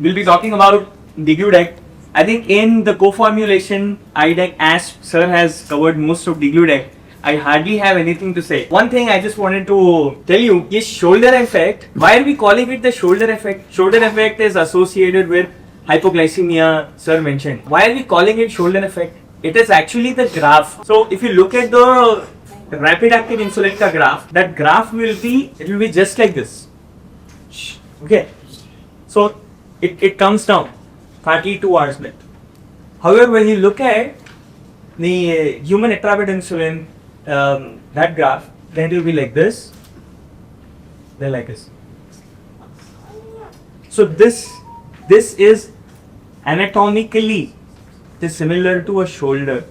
We'll be talking about Degludec. I think in the co-formulation IDEC, as sir has covered most of Degludec, I hardly have anything to say. One thing I just wanted to tell you is shoulder effect. Why are we calling it the shoulder effect? Shoulder effect is associated with hypoglycemia, sir mentioned. Why are we calling it shoulder effect? It is actually the graph. So if you look at the rapid acting insulin ka graph, that graph will be just like this. Okay. So it comes down 32 hours left. However, when you look at the human rapid insulin, that graph, then it will be like this, then like this. So this is anatomically similar to a shoulder.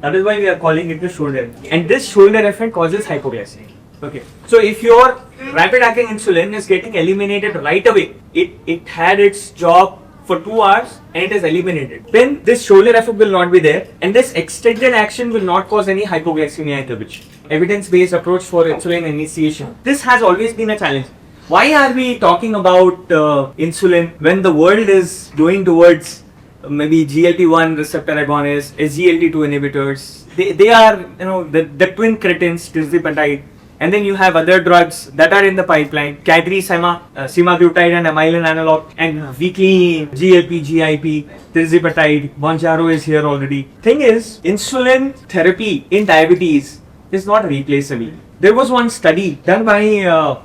That is why we are calling it the shoulder. And this shoulder effect causes hypoglycemia. Okay. So if your rapid acting insulin is getting eliminated right away, it had its job for 2 hours and it is eliminated, then this shoulder effect will not be there, and this extended action will not cause any hypoglycemia intervention. Evidence-based approach for insulin initiation. This has always been a challenge. Why are we talking about insulin when the world is going towards maybe GLP-1 receptor agonists, SGLT2 inhibitors? They are, the twin cretins, tirzepatide. And then you have other drugs that are in the pipeline, semaglutide and amylin analog, and weekly GLP, GIP, tirzepatide, Mounjaro is here already. Thing is, insulin therapy in diabetes is not replaceable. There was one study done by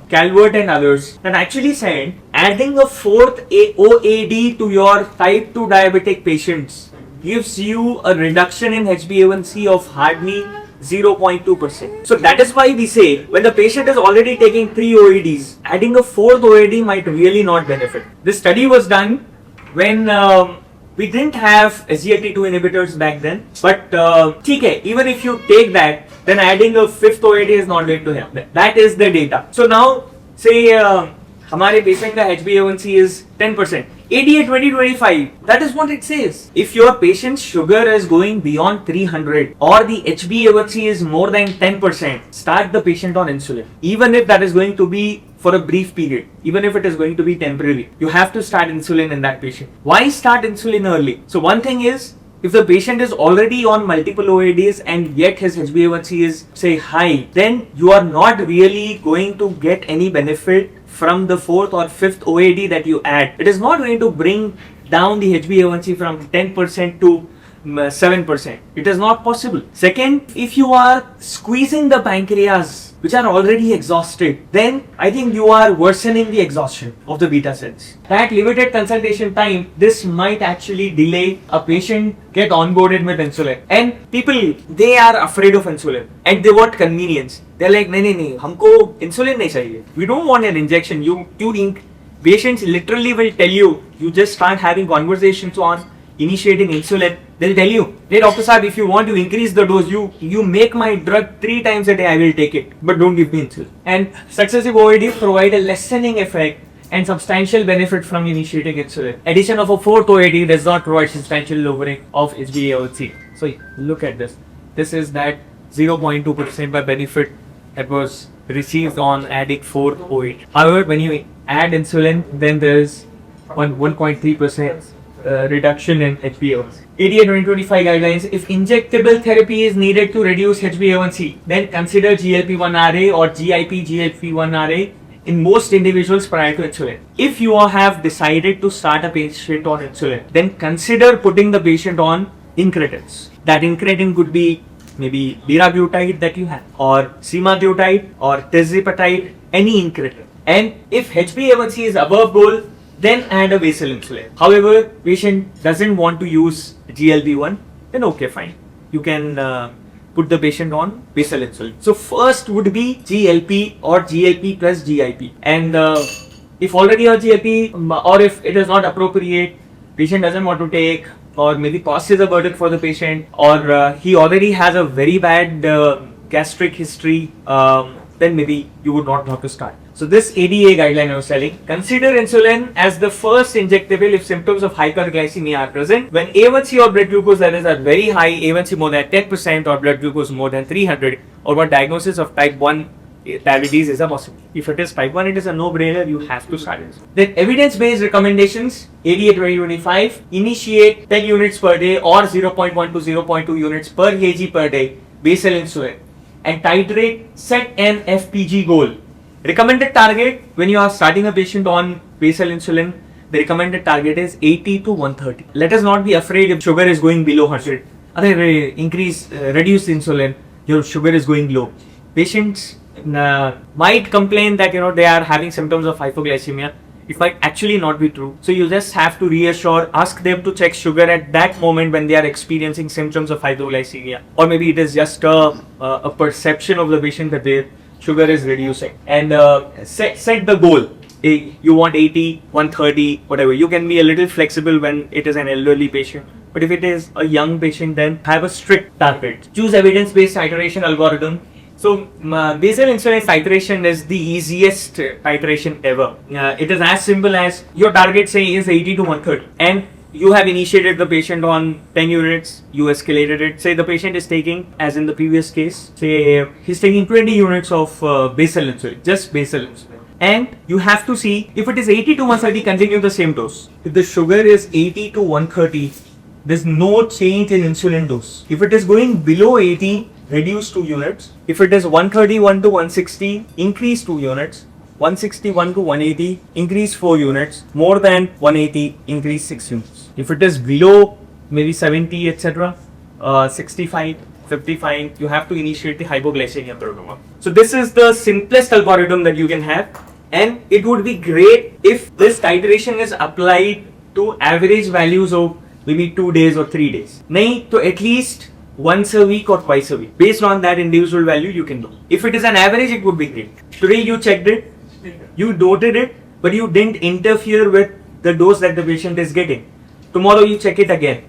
Calvert and others that actually said adding a fourth OAD to your type 2 diabetic patients gives you a reduction in HbA1c of hardly 0.2%. So that is why we say when the patient is already taking 3 OADs, adding a fourth OAD might really not benefit. This study was done when we didn't have SGLT2 inhibitors back then, but even if you take that, then adding a fifth OAD is not going to help. That is the data. So now say हमारे patient का HbA1c is 10%. ADA 2025, that is what it says. If your patient's sugar is going beyond 300 or the HbA1c is more than 10%, start the patient on insulin. Even if that is going to be for a brief period, even if it is going to be temporary, you have to start insulin in that patient. Why start insulin early? So one thing is, if the patient is already on multiple OADs and yet his HbA1c is say high, then you are not really going to get any benefit from the fourth or fifth OAD that you add. It is not going to bring down the HbA1c from 10% to 7%. It is not possible. Second, if you are squeezing the pancreas, which are already exhausted, then I think you are worsening the exhaustion of the beta cells. That limited consultation time, this might actually delay a patient get onboarded with insulin. And people, they are afraid of insulin and they want convenience. They're like, no, humko insulin nahi chahiye. We don't want an injection. You think patients literally will tell you, you just start having conversations on initiating insulin. They'll tell you, hey Dr. Saab, if you want to increase the dose, you make my drug 3 times a day, I will take it, but don't give me insulin. And successive OADs provide a lessening effect and substantial benefit from initiating insulin. Addition of a fourth OAD does not provide substantial lowering of HbA1c. So look at this. This is that 0.2% by benefit that was received on adding 4th OAD. However, when you add insulin, then there is 1.3% reduction in HbA1c. ADA 2025 guidelines, if injectable therapy is needed to reduce HbA1c, then consider GLP-1RA or GIP-GLP-1RA in most individuals prior to insulin. If you have decided to start a patient on insulin, then consider putting the patient on incretins. That incretin could be maybe liraglutide that you have, or semaglutide, or tirzepatide, any incretin. And if HbA1c is above goal, then add a basal insulin. However, patient doesn't want to use GLP-1, then okay, fine. You can put the patient on basal insulin. So first would be GLP or GLP plus GIP. And if already on GLP or if it is not appropriate, patient doesn't want to take, or maybe cost is a burden for the patient, or he already has a very bad gastric history, then maybe you would not want to start. So this ADA guideline I was telling, consider insulin as the first injectable if symptoms of hyperglycemia are present. When A1C or blood glucose levels are very high, A1C more than 10% or blood glucose more than 300, or what diagnosis of type 1 diabetes is a possibility. If it is type 1, it is a no-brainer, you have to start it. Then evidence-based recommendations, ADA 2025, initiate 10 units per day or 0.1 to 0.2 units per kg per day, basal insulin, and titrate, set an FPG goal. Recommended target, when you are starting a patient on basal insulin, the recommended target is 80 to 130. Let us not be afraid if sugar is going below 100. Reduce insulin, your sugar is going low. Patients might complain that they are having symptoms of hypoglycemia. It might actually not be true. So you just have to reassure, ask them to check sugar at that moment when they are experiencing symptoms of hypoglycemia, or maybe it is just a perception of the patient that their sugar is reducing. And set the goal. You want 80, 130, whatever. You can be a little flexible when it is an elderly patient. But if it is a young patient, then have a strict target. Choose evidence-based titration algorithm. So, basal insulin titration is the easiest titration ever. It is as simple as your target, say, is 80 to 130. And you have initiated the patient on 10 units, you escalated it. Say the patient is taking, as in the previous case, say he's taking 20 units of basal insulin, just basal insulin. And you have to see, if it is 80 to 130, continue the same dose. If the sugar is 80 to 130, there's no change in insulin dose. If it is going below 80, reduce 2 units. If it is 131 to 160, increase 2 units. 161 to 180, increase 4 units. More than 180, increase 6 units. If it is below maybe 70, etc., 65, 55, you have to initiate the hypoglycemia protocol. So this is the simplest algorithm that you can have, and it would be great if this titration is applied to average values of maybe 2 days or 3 days. Nahi, to at least once a week or twice a week. Based on that individual value, you can do. If it is an average, it would be great. Today you checked it, you noted it, but you didn't interfere with the dose that the patient is getting. Tomorrow you check it again,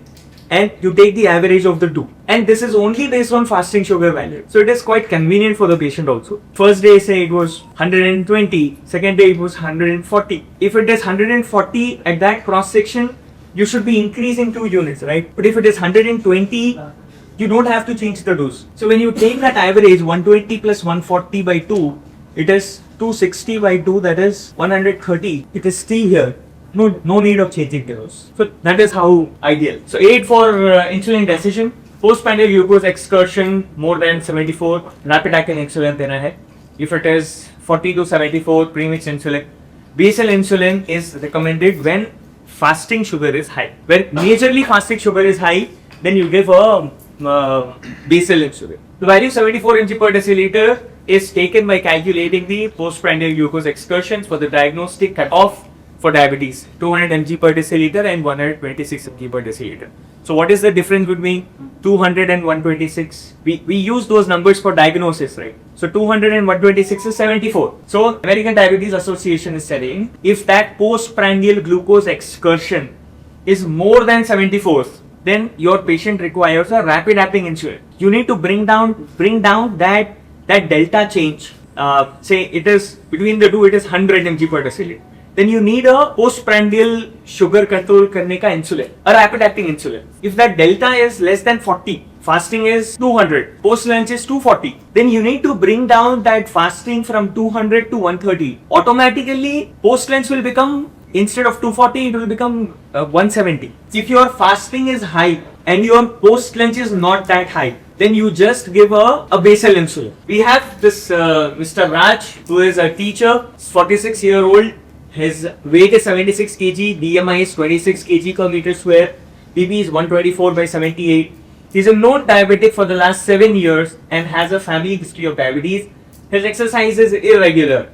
and you take the average of the two. And this is only based on fasting sugar value. So it is quite convenient for the patient also. First day, say it was 120, second day it was 140. If it is 140 at that cross section, you should be increasing 2 units, right? But if it is 120, you don't have to change the dose. So when you take that average 120 plus 140 by 2, it is 260 by 2, that is 130. It is still here. No need of changing the dose. So that is how ideal. So aid for insulin decision. Postprandial glucose excursion more than 74, rapid acting insulin dena hai. If it is 40 to 74, premix insulin. Basal insulin is recommended when fasting sugar is high. When majorly fasting sugar is high, then you give a basal insulin. The value 74 mg per deciliter is taken by calculating the postprandial glucose excursions for the diagnostic cutoff for diabetes, 200 mg per deciliter and 126 mg per deciliter. So what is the difference between 200 and 126? We use those numbers for diagnosis, right? So 200 and 126 is 74. So American Diabetes Association is saying if that postprandial glucose excursion is more than 74, then your patient requires a rapid acting insulin. You need to bring down that delta change. Say it is between the two, it is 100 mg per deciliter. Then you need a postprandial sugar control karne ka insulin, a rapid acting insulin. If that delta is less than 40, fasting is 200, post lunch is 240, then you need to bring down that fasting from 200 to 130. Automatically, post lunch will become, instead of 240, it will become 170. If your fasting is high and your post lunch is not that high, then you just give a basal insulin. We have this Mr. Raj, who is a teacher, 46-year-old. His weight is 76 kg, BMI is 26 kg per meter square, BP is 124 by 78. He is a known diabetic for the last 7 years and has a family history of diabetes. His exercise is irregular.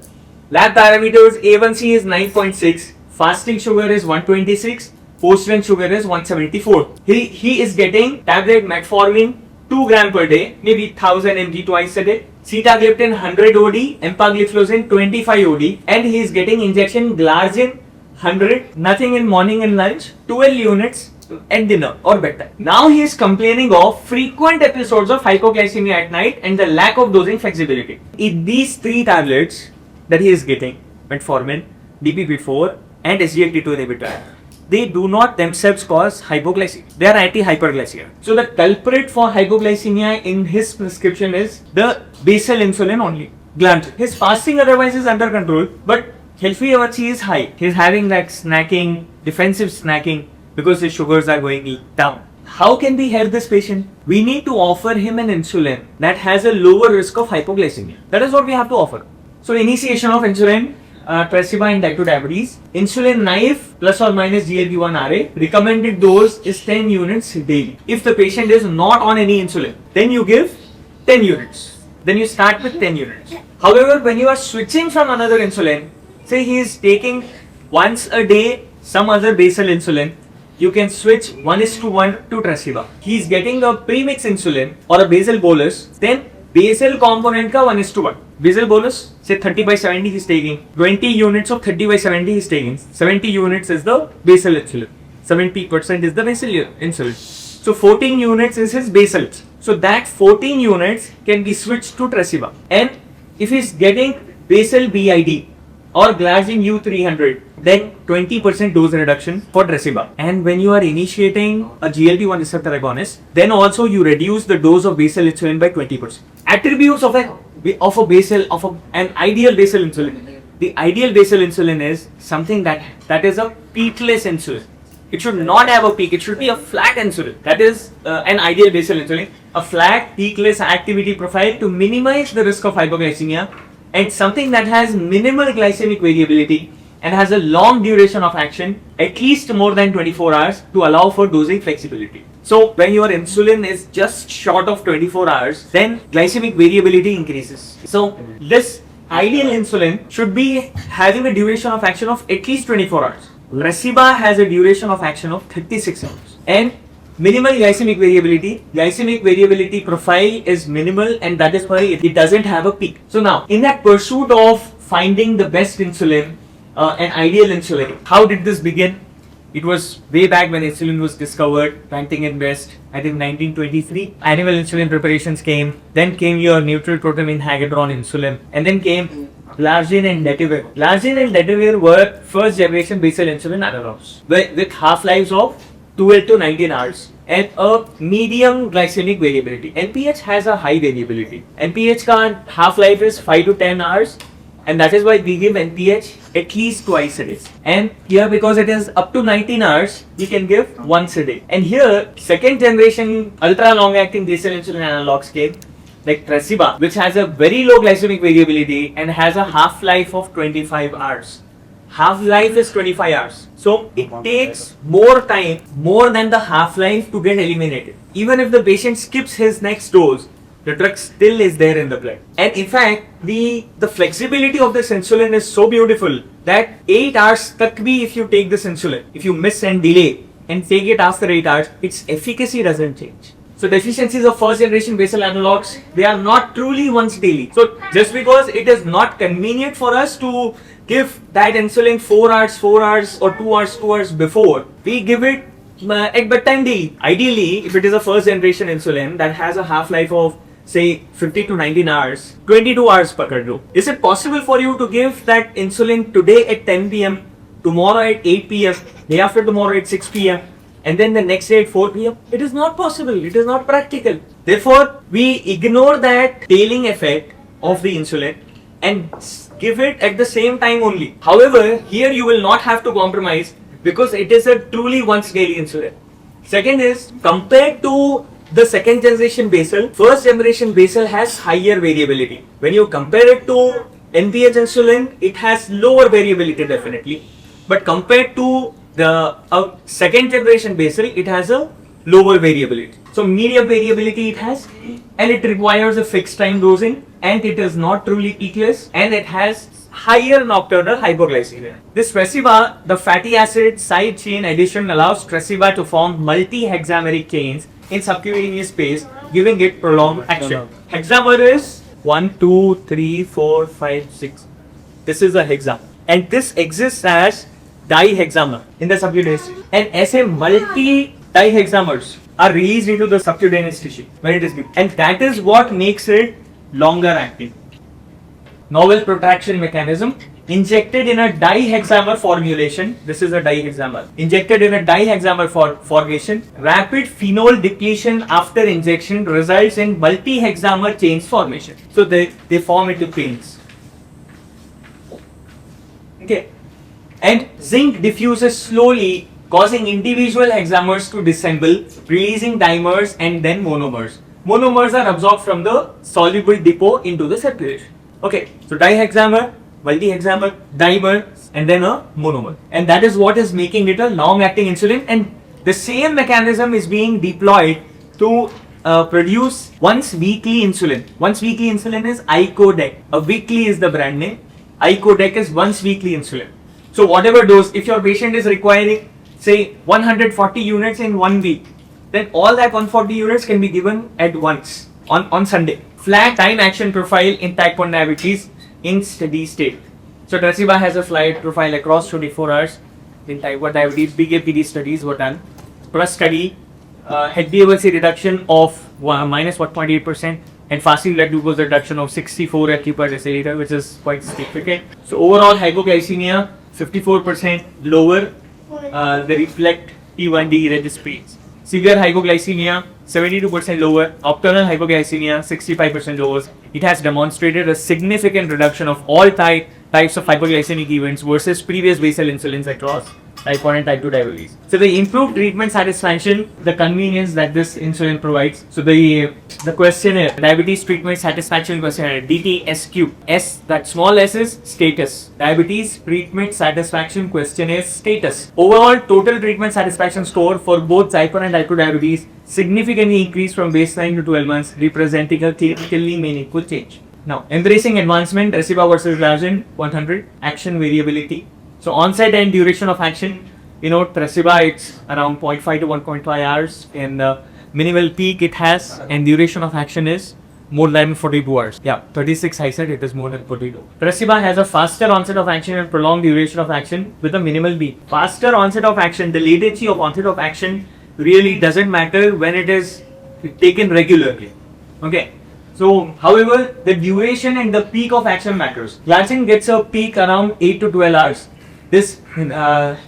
Lab parameters, A1C is 9.6, fasting sugar is 126, post-lunch sugar is 174. He is getting tablet metformin 2 gram per day, maybe 1000 mg twice a day. Sitagliptin 100 OD, empagliflozin 25 OD, and he is getting injection glargine 100, nothing in morning and lunch, 12 units and dinner or bedtime. Now he is complaining of frequent episodes of hypoglycemia at night and the lack of dosing flexibility. In these 3 tablets that he is getting, metformin, DPP4 and SGLT2 inhibitor, they do not themselves cause hypoglycemia. They are anti-hyperglycemia. So the culprit for hypoglycemia in his prescription is the basal insulin only. gland. His fasting otherwise is under control, but HbA1c is high. He's having that snacking, defensive snacking, because his sugars are going down. How can we help this patient? We need to offer him an insulin that has a lower risk of hypoglycemia. That is what we have to offer. So initiation of insulin, Tresiba in type 2 diabetes. Insulin knife plus or minus GLP-1 RA. Recommended dose is 10 units daily. If the patient is not on any insulin, then you give 10 units. Then you start with 10 units. However, when you are switching from another insulin, say he is taking once a day some other basal insulin, you can switch 1:1 to Tresiba. He is getting a premix insulin or a basal bolus, then basal component ka 1:1. Basal bolus, say 30/70 he is taking. 20 units of 30/70 he is taking. 70 units is the basal insulin. 70% is the basal insulin. So 14 units is his basal. So that 14 units can be switched to Tresiba. And if he is getting basal BID or glargine U300, then 20% dose reduction for Tresiba. And when you are initiating a GLP-1 receptor agonist, then also you reduce the dose of basal insulin by 20%. Attributes of an ideal basal insulin. The ideal basal insulin is something that is a peakless insulin. It should not have a peak. It should be a flat insulin. That is an ideal basal insulin. A flat, peakless activity profile to minimize the risk of hypoglycemia, and something that has minimal glycemic variability and has a long duration of action, at least more than 24 hours, to allow for dosing flexibility. So when your insulin is just short of 24 hours, then glycemic variability increases. So this ideal insulin should be having a duration of action of at least 24 hours. Tresiba has a duration of action of 36 hours. And minimal glycemic variability profile is minimal, and that is why it doesn't have a peak. So now, in that pursuit of finding the best insulin, an ideal insulin, how did this begin? It was way back when insulin was discovered, ranking in West, I think 1923. Animal insulin preparations came, then came your neutral protein hagedron insulin, and then came glargine and Degludec. Glargine and Degludec were first generation basal insulin analogs with half-lives of 12 to 19 hours and a medium glycemic variability. NPH has a high variability. NPH ka half-life is 5 to 10 hours, and that is why we give NPH at least twice a day. And here, because it is up to 19 hours, we can give once a day. And here, second generation ultra long acting basal insulin analogs came, like Tresiba, which has a very low glycemic variability and has a half-life of 25 hours. Half-life is 25 hours. So it takes more time, more than the half-life, to get eliminated. Even if the patient skips his next dose, the drug still is there in the blood. And in fact, the flexibility of this insulin is so beautiful that 8 hours tak bhi if you take this insulin, if you miss and delay and take it after 8 hours, its efficacy doesn't change. So deficiencies of first generation basal analogs, they are not truly once daily. So just because it is not convenient for us to give that insulin 4 hours or 2 hours before, we give it at bedtime daily. Ideally, if it is a first generation insulin that has a half-life of say 50 to 19 hours, 22 hours pakad lo. Is it possible for you to give that insulin today at 10 p.m., tomorrow at 8 p.m., day after tomorrow at 6 p.m., and then the next day at 4 p.m.? It is not possible. It is not practical. Therefore, we ignore that tailing effect of the insulin and give it at the same time only. However, here you will not have to compromise because it is a truly once daily insulin. Second is, compared to the second generation basal, first generation basal has higher variability. When you compare it to NPH insulin, it has lower variability definitely. But compared to the second generation basal, it has a lower variability. So medium variability it has, and it requires a fixed time dosing, and it is not truly peakless, and it has higher nocturnal hypoglycemia. This Tresiba, the fatty acid side chain addition allows Tresiba to form multi-hexameric chains in subcutaneous space, giving it prolonged action. Hexamer is 1, 2, 3, 4, 5, 6. This is a hexamer, and this exists as dihexamer in the subcutaneous. And as a multi-dihexamers are released into the subcutaneous tissue when it is given, and that is what makes it longer acting. Novel protraction mechanism. injected in a dihexamer formulation. This is a dihexamer. Injected in a dihexamer formulation, rapid phenol depletion after injection results in multi-hexamer chains formation. So they form into chains. Okay. And zinc diffuses slowly, causing individual hexamers to disassemble, releasing dimers and then monomers. Monomers are absorbed from the soluble depot into the circulation. Okay, so dihexamer, multi-hexamer, dimer, and then a monomer. And that is what is making it a long-acting insulin. And the same mechanism is being deployed to produce once weekly insulin. Once weekly insulin is Icodec. A weekly is the brand name. Icodec is once weekly insulin. So whatever dose, if your patient is requiring say 140 units in 1 week, then all that 140 units can be given at once on Sunday. Flat time action profile in type 1 diabetes in steady state. So Tresiba has a flat profile across 24 hours in type 1 diabetes. Big APD studies were done. First study had HbA1c reduction of minus 1.8% and fasting blood glucose reduction of 64 Q per deciliter, which is quite significant. So overall hypoglycemia 54% lower. They reflect T1D registries. Severe hypoglycemia 72% lower. Nocturnal hypoglycemia 65% lower. It has demonstrated a significant reduction of all types of hypoglycemic events versus previous basal insulins across type 1 and type 2 diabetes. So the improved treatment satisfaction, the convenience that this insulin provides. So the questionnaire, diabetes treatment satisfaction questionnaire, DTSQ. S, that small s is status. Diabetes treatment satisfaction questionnaire status. Overall total treatment satisfaction score for both type 1 and type 2 diabetes significantly increased from baseline to 12 months, representing a clinically meaningful change. Now, embracing advancement, Tresiba versus Glargine 100, action variability. So onset and duration of action, Tresiba it's around 0.5 to 1.5 hours, and minimal peak it has, and duration of action is more than 42 hours. Yeah, 36 I said, it is more than 42. Tresiba has a faster onset of action and prolonged duration of action with a minimal peak. Faster onset of action, the latency of onset of action really doesn't matter when it is taken regularly. Okay. So, however, the duration and the peak of action matters. Glargine gets a peak around 8 to 12 hours. This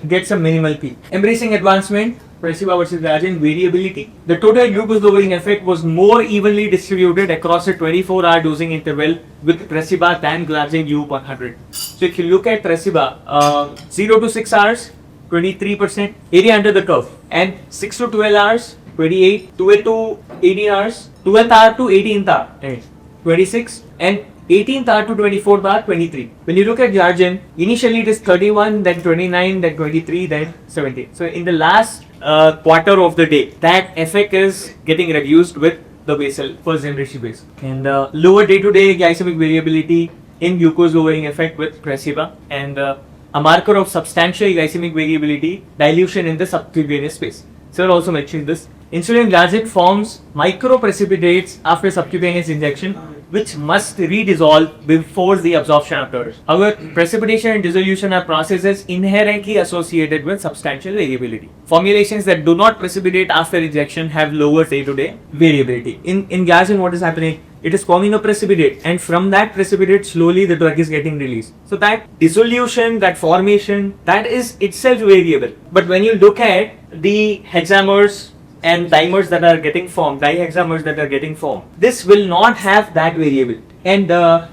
gets a minimal peak. Embracing advancement, Tresiba versus Glargine, variability. The total glucose lowering effect was more evenly distributed across a 24-hour dosing interval with Tresiba than Glargine U100. So, if you look at Tresiba, 0 to 6 hours, 23%, area under the curve, and 6 to 12 hours, 28, 12 to 18 hours, 12th hour to 18th hour, 26, and 18th hour to 24th hour, 23. When you look at Glargine, initially it is 31, then 29, then 23, then 17. So in the last quarter of the day, that effect is getting reduced with the basal, first generation basal. And lower day-to-day glycemic variability in glucose lowering effect with Tresiba, and a marker of substantial glycemic variability, dilution in the subcutaneous space. Sir also mentioned this. Insulin Glargine forms microprecipitates after subcutaneous injection, which must redissolve before the absorption occurs. However, precipitation and dissolution are processes inherently associated with substantial variability. Formulations that do not precipitate after injection have lower day-to-day variability. In Glargine, what is happening? It is forming a precipitate, and from that precipitate, slowly the drug is getting released. So that dissolution, that formation, that is itself variable. But when you look at the hexamers and dimers that are getting formed, dihexamers that are getting formed, this will not have that variability. And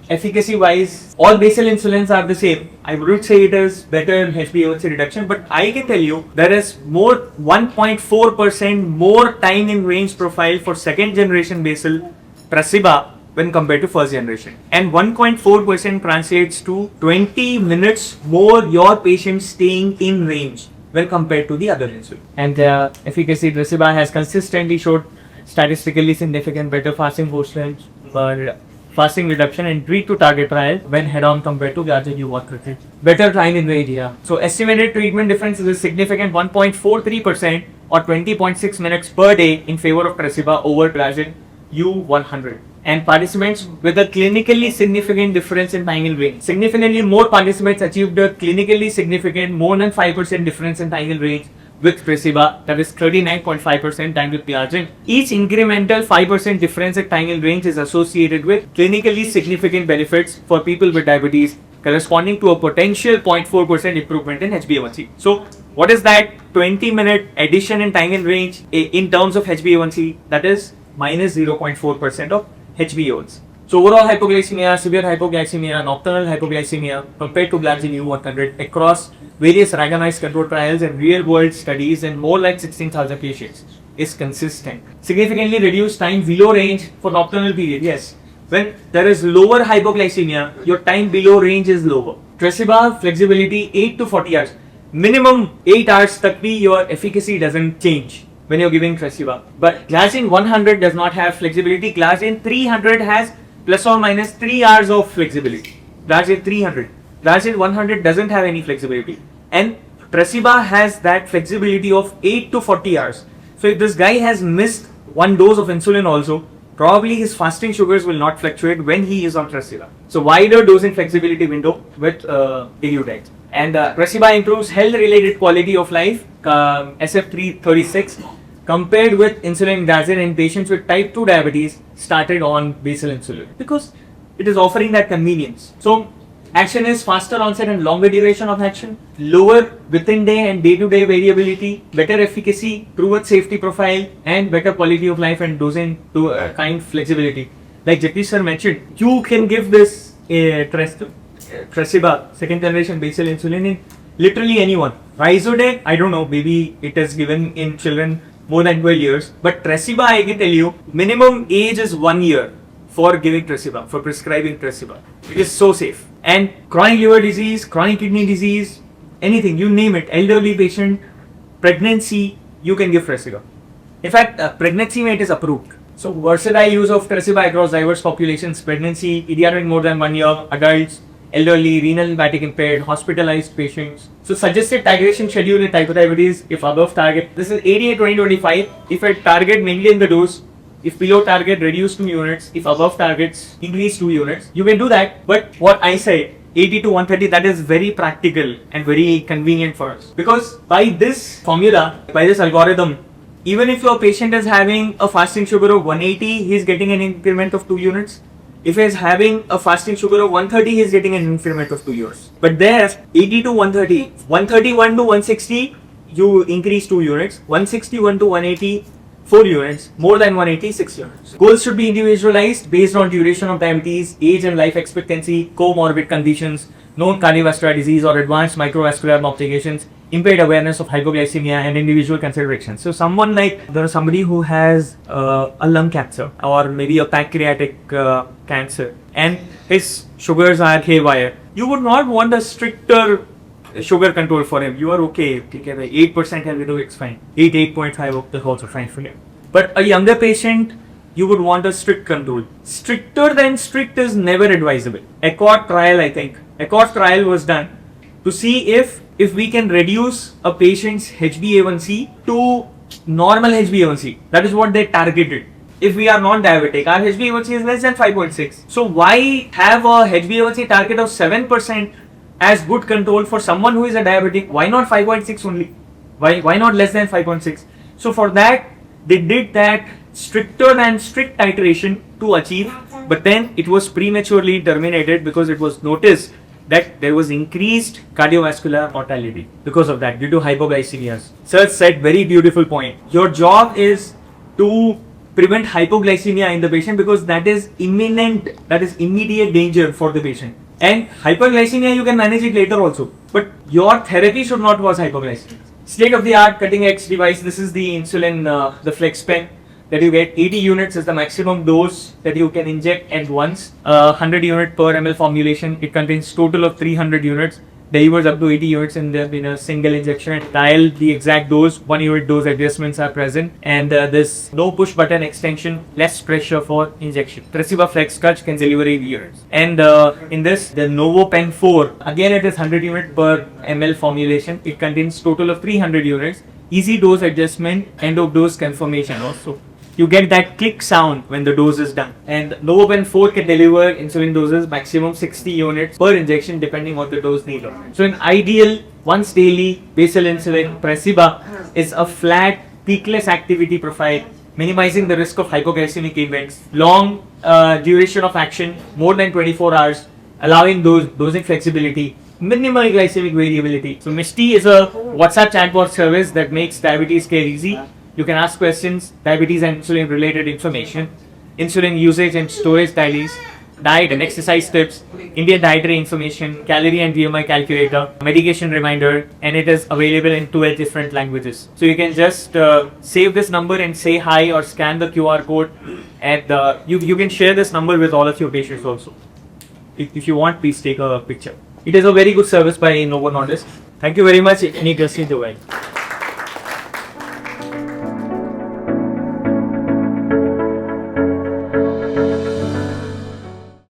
efficacy wise, all basal insulins are the same. I wouldn't say it is better in HbA1c reduction, but I can tell you there is more 1.4% more time in range profile for second generation basal Tresiba when compared to first generation, and 1.4% translates to 20 minutes more your patient staying in range when compared to the other insulin. And efficacy, Tresiba has consistently showed statistically significant better fasting post-lunch fasting reduction and treat to target trial when head-on compared to Glargine U100. Better time in range here. So estimated treatment difference is a significant 1.43% or 20.6 minutes per day in favor of Tresiba over Glargine U100. And participants with a clinically significant difference in time in range. Significantly more participants achieved a clinically significant more than 5% difference in time in range with Tresiba, that is 39.5% time with Glargine. Each incremental 5% difference in time in range is associated with clinically significant benefits for people with diabetes corresponding to a potential 0.4% improvement in HbA1c. So what is that 20-minute addition in time in range in terms of HbA1c? That is minus 0.4% of HbA1c. So overall hypoglycemia, severe hypoglycemia, nocturnal hypoglycemia compared to glargine U100 across various randomized control trials and real world studies in more like 16,000 patients is consistent. Significantly reduced time below range for nocturnal period. Yes, when there is lower hypoglycemia, your time below range is lower. Tresiba flexibility 8 to 40 hours. Minimum 8 hours tak bhi your efficacy doesn't change when you're giving Tresiba. But glargine 100 does not have flexibility. Glargine 300 has plus or minus 3 hours of flexibility. Glargine 300. Glargine 100 doesn't have any flexibility. And Tresiba has that flexibility of 8 to 40 hours. So if this guy has missed one dose of insulin also, probably his fasting sugars will not fluctuate when he is on Tresiba. So wider dosing flexibility window with Degludec. And Tresiba improves health-related quality of life, SF336, compared with insulin glargine in patients with type 2 diabetes started on basal insulin, because it is offering that convenience. So action is faster onset and longer duration of action, lower within day and day-to-day variability, better efficacy, proven safety profile, and better quality of life and dosing to kind flexibility. Like Jagdish sir mentioned, you can give this Tresiba second generation basal insulin in literally anyone. Rhizodec, I don't know, maybe it is given in children more than 12 years, but Tresiba, I can tell you, minimum age is 1 year for giving Tresiba, for prescribing Tresiba. It is so safe. And chronic liver disease, chronic kidney disease, anything, you name it, elderly patient, pregnancy, you can give Tresiba. In fact, pregnancy mate is approved. So versatile use of Tresiba across diverse populations, pregnancy, pediatric more than 1 year, adults, elderly, renal hepatic impaired, hospitalized patients. So suggested titration schedule in type 2 diabetes if above target. This is ADA 2025. If at target maintain the dose, if below target reduce 2 units, if above targets increase 2 units, you can do that. But what I say, 80 to 130, that is very practical and very convenient for us. Because by this formula, by this algorithm, even if your patient is having a fasting sugar of 180, he is getting an increment of 2 units. If he is having a fasting sugar of 130, he is getting an increment of 2 units. But there, 80 to 130, 131 to 160, you increase 2 units, 161 to 180, 4 units, more than 180, 6 units. Goals should be individualized based on duration of diabetes, age and life expectancy, comorbid conditions, known cardiovascular disease or advanced microvascular complications, impaired awareness of hypoglycemia and individual considerations. So someone like, there is somebody who has a lung cancer or maybe a pancreatic cancer and his sugars are haywire. You would not want a stricter sugar control for him. You are okay. 8% healthy, it's fine. 8.5 is also fine for him. But a younger patient, you would want a strict control. Stricter than strict is never advisable. Accord trial, I think. Accord trial was done to see if we can reduce a patient's HbA1c to normal HbA1c. That is what they targeted. If we are non-diabetic, our HbA1c is less than 5.6. So why have a HbA1c target of 7% as good control for someone who is a diabetic? Why not 5.6 only? Why not less than 5.6? So for that, they did that stricter than strict titration to achieve, but then it was prematurely terminated because it was noticed that there was increased cardiovascular mortality because of that, due to hypoglycemia. Sir said very beautiful point. Your job is to prevent hypoglycemia in the patient because that is imminent, that is immediate danger for the patient. And hyperglycemia, you can manage it later also. But your therapy should not cause hypoglycemia. State of the art cutting edge device. This is the insulin, the flex pen that you get. 80 units is the maximum dose that you can inject at once. 100 unit per ml formulation. It contains total of 300 units. Delivers up to 80 units in a single injection. Dial the exact dose. 1 unit dose adjustments are present. And this no push button extension, less pressure for injection. Tresiba Flex Clutch can deliver 80 units. And in this, the Novo Pen 4, again it is 100 unit per ml formulation. It contains total of 300 units. Easy dose adjustment, end of dose confirmation also. You get that click sound when the dose is done. And Novo Pen 4 can deliver insulin doses maximum 60 units per injection depending on the dose needed. So in ideal, once daily basal insulin, Tresiba is a flat peakless activity profile, minimizing the risk of hypoglycemic events, long duration of action, more than 24 hours, allowing dosing flexibility, minimal glycemic variability. So Mishti is a WhatsApp chatbot service that makes diabetes care easy. You can ask questions, diabetes and insulin related information, insulin usage and storage diaries, diet and exercise tips, Indian dietary information, calorie and BMI calculator, medication reminder, and it is available in 12 different languages. So you can just save this number and say hi or scan the QR code, and you can share this number with all of your patients also. If you want, please take a picture. It is a very good service by Novo Nordisk. Thank you very much. Any questions?